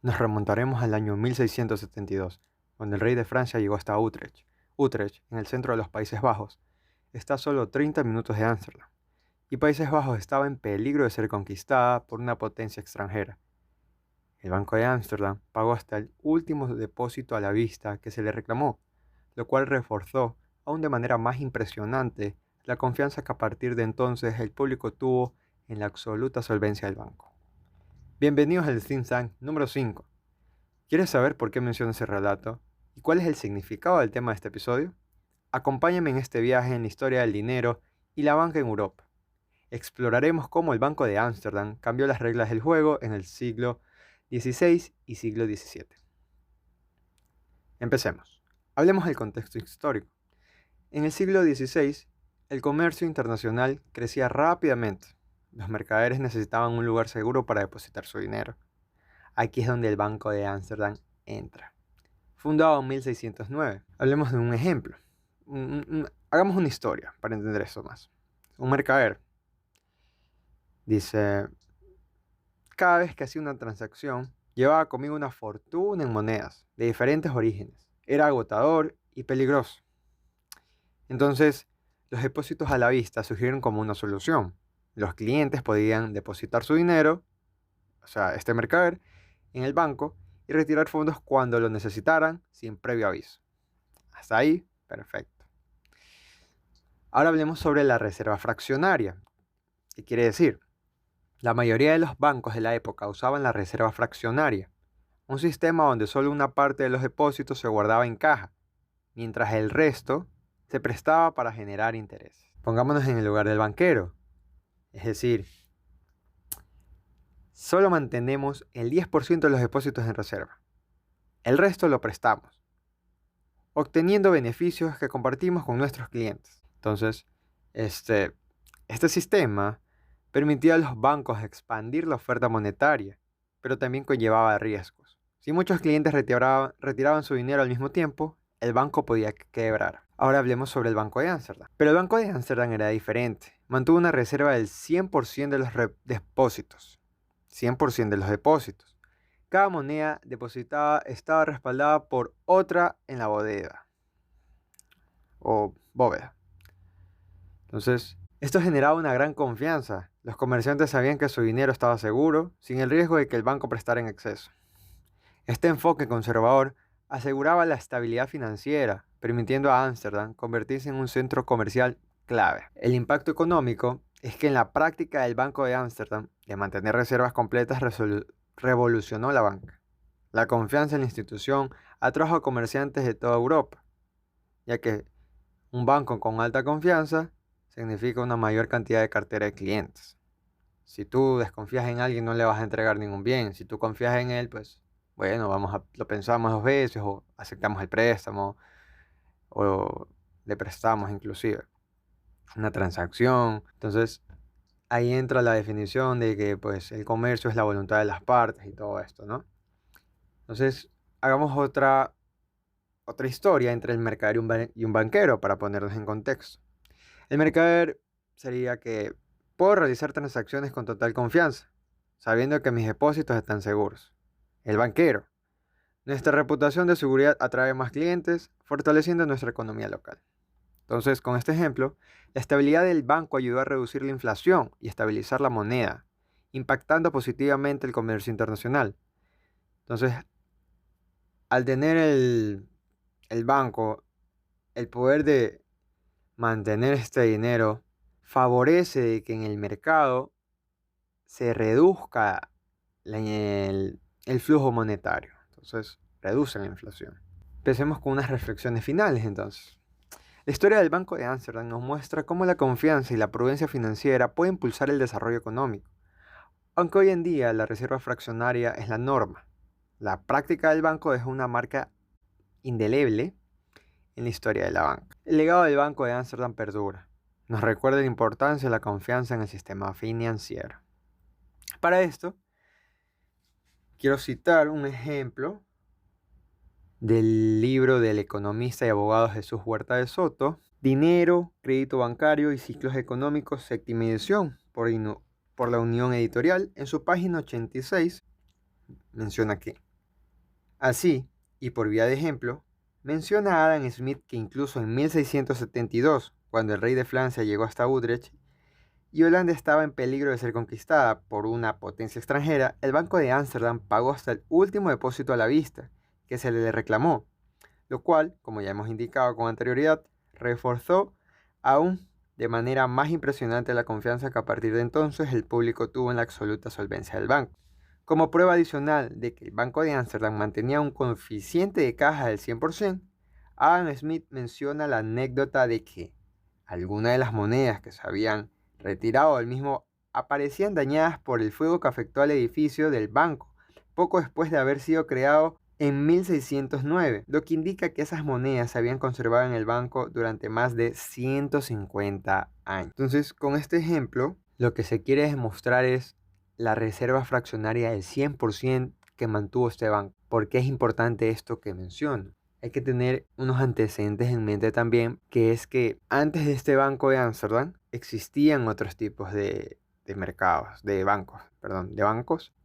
Nos remontaremos al año 1672, cuando el rey de Francia llegó hasta Utrecht. Utrecht, en el centro de los Países Bajos, está a solo 30 minutos de Ámsterdam, y Países Bajos estaba en peligro de ser conquistada por una potencia extranjera. El Banco de Ámsterdam pagó hasta el último depósito a la vista que se le reclamó, lo cual reforzó aún de manera más impresionante la confianza que a partir de entonces el público tuvo en la absoluta solvencia del banco. Bienvenidos al Think Tank número 5. ¿Quieres saber por qué menciono ese relato y cuál es el significado del tema de este episodio? Acompáñame en este viaje en la historia del dinero y la banca en Europa. Exploraremos cómo el Banco de Ámsterdam cambió las reglas del juego en el siglo XVI y siglo XVII. Empecemos. Hablemos del contexto histórico. En el siglo XVI, el comercio internacional crecía rápidamente. Los mercaderes necesitaban un lugar seguro para depositar su dinero. Aquí es donde el Banco de Ámsterdam entra. Fundado en 1609. Hablemos de un ejemplo. Hagamos una historia para entender esto más. Un mercader dice, cada vez que hacía una transacción, llevaba conmigo una fortuna en monedas de diferentes orígenes. Era agotador y peligroso. Entonces, los depósitos a la vista surgieron como una solución. Los clientes podían depositar su dinero, o sea, este mercader, en el banco y retirar fondos cuando lo necesitaran sin previo aviso. Hasta ahí, perfecto. Ahora hablemos sobre la reserva fraccionaria. ¿Qué quiere decir? La mayoría de los bancos de la época usaban la reserva fraccionaria, un sistema donde solo una parte de los depósitos se guardaba en caja, mientras el resto se prestaba para generar interés. Pongámonos en el lugar del banquero. Es decir, solo mantenemos el 10% de los depósitos en reserva. El resto lo prestamos, obteniendo beneficios que compartimos con nuestros clientes. Entonces, este sistema permitía a los bancos expandir la oferta monetaria, pero también conllevaba riesgos. Si muchos clientes retiraban su dinero al mismo tiempo, el banco podía quebrar. Ahora hablemos sobre el Banco de Ámsterdam. Pero el Banco de Ámsterdam era diferente. Mantuvo una reserva del 100% de los depósitos. 100% de los depósitos. Cada moneda depositada estaba respaldada por otra en la bodega o bóveda. Entonces, esto generaba una gran confianza. Los comerciantes sabían que su dinero estaba seguro, sin el riesgo de que el banco prestara en exceso. Este enfoque conservador aseguraba la estabilidad financiera, permitiendo a Ámsterdam convertirse en un centro comercial clave. El impacto económico es que en la práctica el Banco de Ámsterdam, de mantener reservas completas, revolucionó la banca. La confianza en la institución atrajo a comerciantes de toda Europa, ya que un banco con alta confianza significa una mayor cantidad de cartera de clientes. Si tú desconfías en alguien, no le vas a entregar ningún bien. Si tú confías en él, pues bueno, lo pensamos dos veces o aceptamos el préstamo o le prestamos inclusive una transacción. Entonces, ahí entra la definición de que pues el comercio es la voluntad de las partes y todo esto, ¿no? Entonces, hagamos otra historia entre el mercader y un banquero para ponernos en contexto. El mercader sería que puedo realizar transacciones con total confianza, sabiendo que mis depósitos están seguros. El banquero. Nuestra reputación de seguridad atrae más clientes, fortaleciendo nuestra economía local. Entonces, con este ejemplo, la estabilidad del banco ayudó a reducir la inflación y estabilizar la moneda, impactando positivamente el comercio internacional. Entonces, al tener el banco el poder de mantener este dinero, favorece de que en el mercado se reduzca el flujo monetario. Entonces, reduce la inflación. Empecemos con unas reflexiones finales entonces. La historia del Banco de Ámsterdam nos muestra cómo la confianza y la prudencia financiera pueden impulsar el desarrollo económico. Aunque hoy en día la reserva fraccionaria es la norma, la práctica del banco es una marca indeleble en la historia de la banca. El legado del Banco de Ámsterdam perdura. Nos recuerda la importancia de la confianza en el sistema financiero. Para esto, quiero citar un ejemplo del libro del economista y abogado Jesús Huerta de Soto, Dinero, Crédito Bancario y Ciclos Económicos, séptima edición, por la Unión Editorial. En su página 86 menciona que Así, y por vía de ejemplo, menciona a Adam Smith que incluso en 1672, cuando el rey de Francia llegó hasta Utrecht y Holanda estaba en peligro de ser conquistada por una potencia extranjera, el Banco de Ámsterdam pagó hasta el último depósito a la vista que se le reclamó, lo cual, como ya hemos indicado con anterioridad, reforzó aún de manera más impresionante la confianza que a partir de entonces el público tuvo en la absoluta solvencia del banco. Como prueba adicional de que el Banco de Ámsterdam mantenía un coeficiente de caja del 100%, Adam Smith menciona la anécdota de que algunas de las monedas que se habían retirado del mismo aparecían dañadas por el fuego que afectó al edificio del banco poco después de haber sido creado en 1609, lo que indica que esas monedas se habían conservado en el banco durante más de 150 años. Entonces, con este ejemplo, lo que se quiere demostrar es la reserva fraccionaria del 100% que mantuvo este banco. ¿Por qué es importante esto que menciono? Hay que tener unos antecedentes en mente también, que es que antes de este Banco de Ámsterdam existían otros tipos de mercados, de bancos,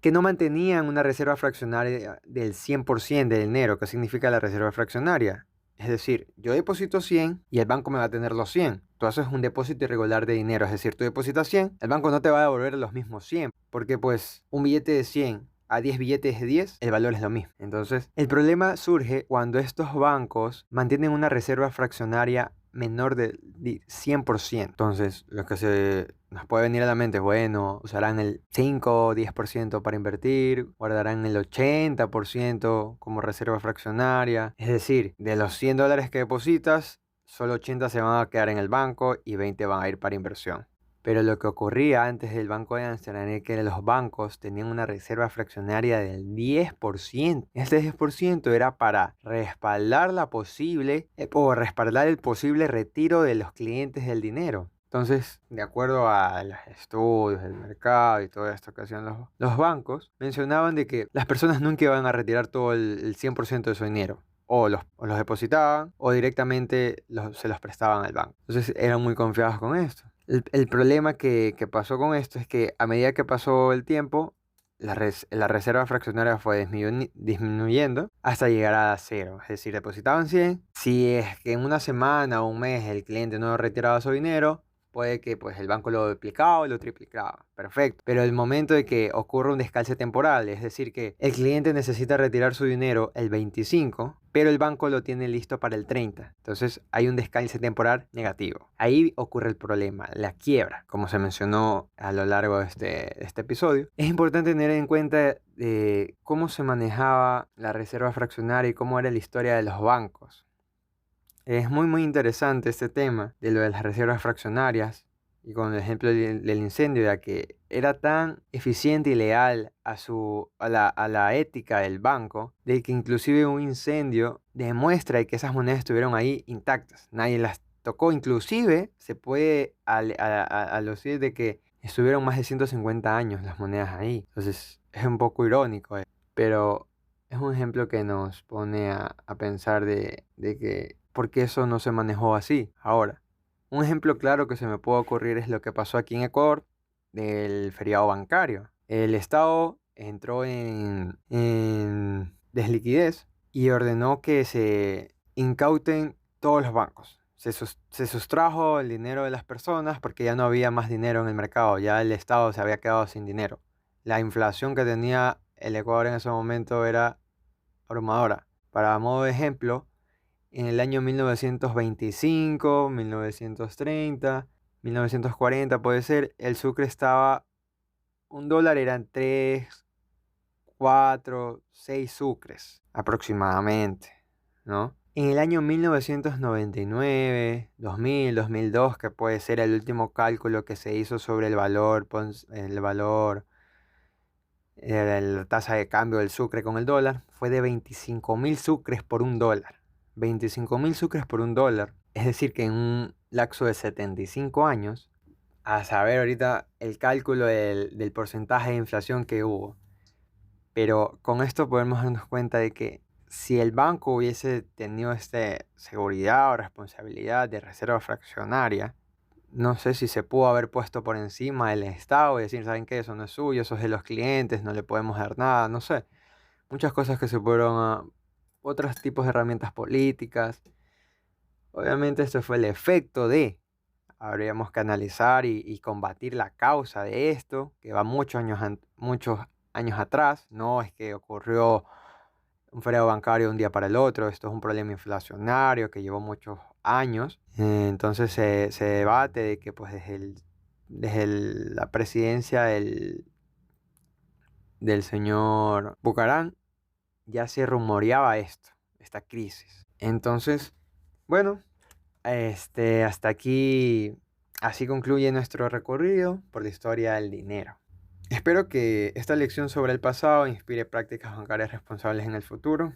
que no mantenían una reserva fraccionaria del 100% del dinero. ¿Qué significa la reserva fraccionaria? Es decir, yo deposito 100 y el banco me va a tener los 100. Tú haces un depósito irregular de dinero, es decir, tú depositas 100, el banco no te va a devolver los mismos 100, porque pues un billete de 100 a 10 billetes de 10, el valor es lo mismo. Entonces, el problema surge cuando estos bancos mantienen una reserva fraccionaria menor del 100%. Entonces, lo que se nos puede venir a la mente es, bueno, usarán el 5 o 10% para invertir, guardarán el 80% como reserva fraccionaria. Es decir, de los $100 que depositas, solo 80 se van a quedar en el banco y 20 van a ir para inversión. Pero lo que ocurría antes del Banco de Ámsterdam era que los bancos tenían una reserva fraccionaria del 10%. Este 10% era para respaldar respaldar el posible retiro de los clientes del dinero. Entonces, de acuerdo a los estudios del mercado y todo esto que hacían los bancos, mencionaban de que las personas nunca iban a retirar todo el 100% de su dinero. O los depositaban o directamente se los prestaban al banco. Entonces eran muy confiados con esto. El problema que pasó con esto es que a medida que pasó el tiempo, la reserva fraccionaria fue disminuyendo hasta llegar a cero. Es decir, depositaban 100. Si es que en una semana o un mes el cliente no retiraba su dinero, puede que pues, el banco lo duplicaba o lo triplicaba. Perfecto. Pero el momento de que ocurre un descalce temporal, es decir, que el cliente necesita retirar su dinero el 25, pero el banco lo tiene listo para el 30. Entonces hay un descalce temporal negativo. Ahí ocurre el problema, la quiebra, como se mencionó a lo largo de este episodio. Es importante tener en cuenta cómo se manejaba la reserva fraccionaria y cómo era la historia de los bancos. Es muy interesante este tema de lo de las reservas fraccionarias y con el ejemplo del incendio, ya que era tan eficiente y leal a la ética del banco, de que inclusive un incendio demuestra que esas monedas estuvieron ahí intactas, nadie las tocó, inclusive se puede alucir de que estuvieron más de 150 años las monedas ahí, entonces es un poco irónico, pero es un ejemplo que nos pone a pensar de que por qué eso no se manejó así. Ahora, un ejemplo claro que se me puede ocurrir es lo que pasó aquí en Ecuador del feriado bancario. El Estado entró en desliquidez y ordenó que se incauten todos los bancos. Se sustrajo el dinero de las personas porque ya no había más dinero en el mercado, ya el Estado se había quedado sin dinero. La inflación que tenía el Ecuador en ese momento era abrumadora. Para modo de ejemplo, en el año 1925, 1930, 1940 puede ser, el sucre estaba, un dólar eran 3, 4, 6 sucres aproximadamente, ¿no? En el año 1999, 2000, 2002, que puede ser el último cálculo que se hizo sobre la tasa de cambio del sucre con el dólar, fue de 25.000 sucres por un dólar. 25.000 sucres por un dólar. Es decir, que en un lapso de 75 años, a saber ahorita el cálculo del porcentaje de inflación que hubo. Pero con esto podemos darnos cuenta de que si el banco hubiese tenido esta seguridad o responsabilidad de reserva fraccionaria, no sé si se pudo haber puesto por encima del Estado y decir, ¿saben qué? Eso no es suyo, eso es de los clientes, no le podemos dar nada, no sé. muchas cosas que se fueron a otros tipos de herramientas políticas. Obviamente esto fue el efecto de, habríamos que analizar y combatir la causa de esto, que va muchos años atrás. No es que ocurrió un fraude bancario de un día para el otro. Esto es un problema inflacionario que llevó muchos años. Entonces se debate de que pues la presidencia del señor Bucarán ya se rumoreaba esta crisis. Entonces, bueno, hasta aquí, así concluye nuestro recorrido por la historia del dinero. Espero que esta lección sobre el pasado inspire prácticas bancarias responsables en el futuro.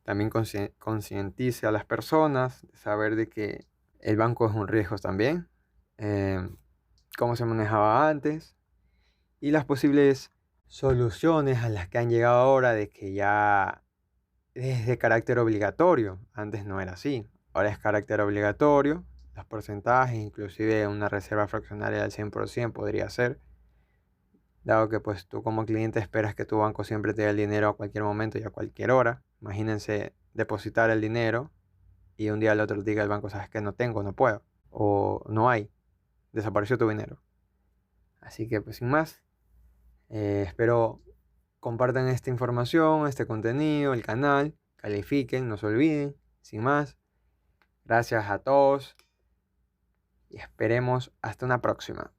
También concientice a las personas de saber de que el banco es un riesgo también, eh, cómo se manejaba antes y las posibles soluciones a las que han llegado ahora, de que ya es de carácter obligatorio. Antes no era así, ahora es carácter obligatorio. Los porcentajes, inclusive una reserva fraccionaria del 100% podría ser, dado que pues tú como cliente esperas que tu banco siempre te dé el dinero a cualquier momento y a cualquier hora. Imagínense depositar el dinero y un día al otro diga el banco: sabes que no tengo, no puedo, o no hay, desapareció tu dinero. Así que pues sin más, espero compartan esta información, este contenido, el canal, califiquen, no se olviden. Sin más, gracias a todos y esperemos hasta una próxima.